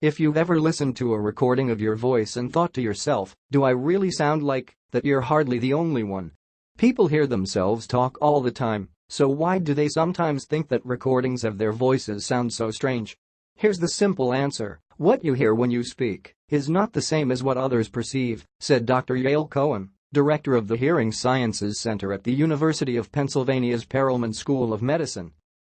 If you've ever listened to a recording of your voice and thought to yourself, do I really sound like that? You're hardly the only one. People hear themselves talk all the time, so why do they sometimes think that recordings of their voices sound so strange? Here's the simple answer: what you hear when you speak is not the same as what others perceive, said Dr. Yael Cohen, director of the Hearing Sciences Center at the University of Pennsylvania's Perelman School of Medicine.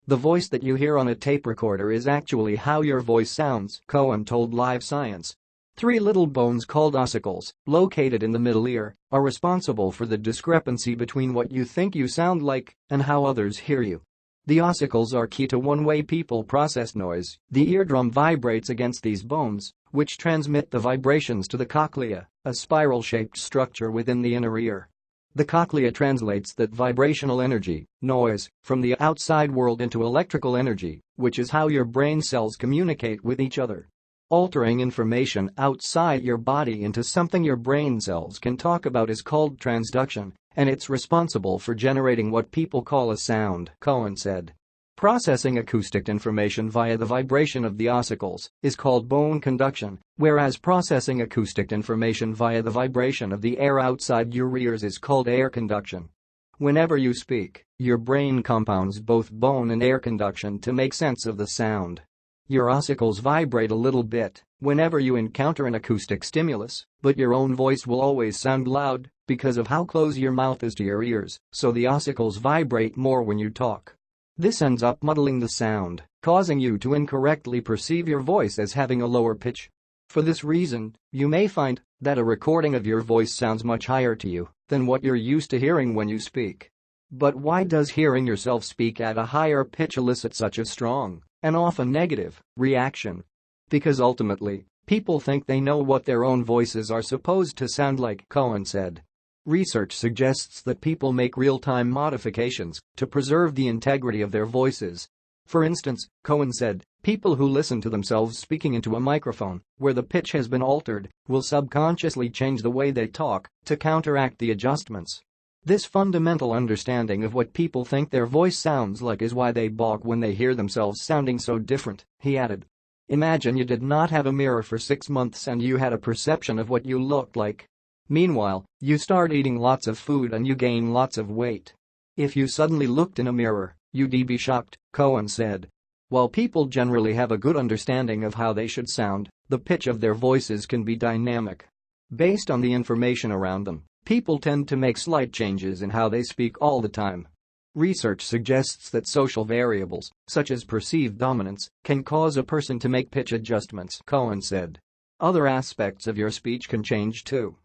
The voice that you hear on a tape recorder is actually how your voice sounds, Cohen told Live Science. 3 little bones called ossicles, located in the middle ear, are responsible for the discrepancy between what you think you sound like and how others hear you. The ossicles are key to one way people process noise. The eardrum vibrates against these bones, which transmit the vibrations to the cochlea, a spiral-shaped structure within the inner ear. The cochlea translates that vibrational energy, noise, from the outside world into electrical energy, which is how your brain cells communicate with each other. Altering information outside your body into something your brain cells can talk about is called transduction, and it's responsible for generating what people call a sound, Cohen said. Processing acoustic information via the vibration of the ossicles is called bone conduction, whereas processing acoustic information via the vibration of the air outside your ears is called air conduction. Whenever you speak, your brain compounds both bone and air conduction to make sense of the sound. Your ossicles vibrate a little bit whenever you encounter an acoustic stimulus, but your own voice will always sound loud because of how close your mouth is to your ears, so the ossicles vibrate more when you talk. This ends up muddling the sound, causing you to incorrectly perceive your voice as having a lower pitch. For this reason, you may find that a recording of your voice sounds much higher to you than what you're used to hearing when you speak. But why does hearing yourself speak at a higher pitch elicit such a strong, and often negative, reaction? Because ultimately, people think they know what their own voices are supposed to sound like, Cohen said. Research suggests that people make real-time modifications to preserve the integrity of their voices. For instance, Cohen said, people who listen to themselves speaking into a microphone, where the pitch has been altered, will subconsciously change the way they talk to counteract the adjustments. This fundamental understanding of what people think their voice sounds like is why they balk when they hear themselves sounding so different, he added. Imagine you did not have a mirror for 6 months and you had a perception of what you looked like. Meanwhile, you start eating lots of food and you gain lots of weight. If you suddenly looked in a mirror, you'd be shocked, Cohen said. While people generally have a good understanding of how they should sound, the pitch of their voices can be dynamic. Based on the information around them, people tend to make slight changes in how they speak all the time. Research suggests that social variables, such as perceived dominance, can cause a person to make pitch adjustments, Cohen said. Other aspects of your speech can change too.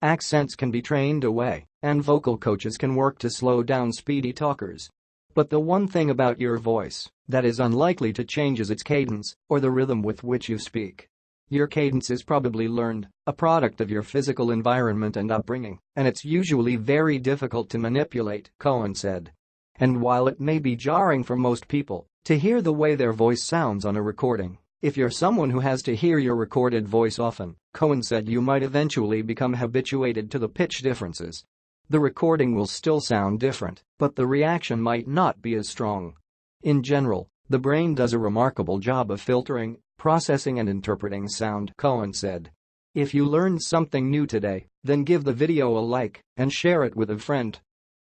Accents can be trained away, and vocal coaches can work to slow down speedy talkers. But the one thing about your voice that is unlikely to change is its cadence, or the rhythm with which you speak. Your cadence is probably learned, a product of your physical environment and upbringing, and it's usually very difficult to manipulate, Cohen said. And while it may be jarring for most people to hear the way their voice sounds on a recording, if you're someone who has to hear your recorded voice often, Cohen said, you might eventually become habituated to the pitch differences. The recording will still sound different, but the reaction might not be as strong. In general, the brain does a remarkable job of filtering, processing and interpreting sound, Cohen said. If you learned something new today, then give the video a like and share it with a friend.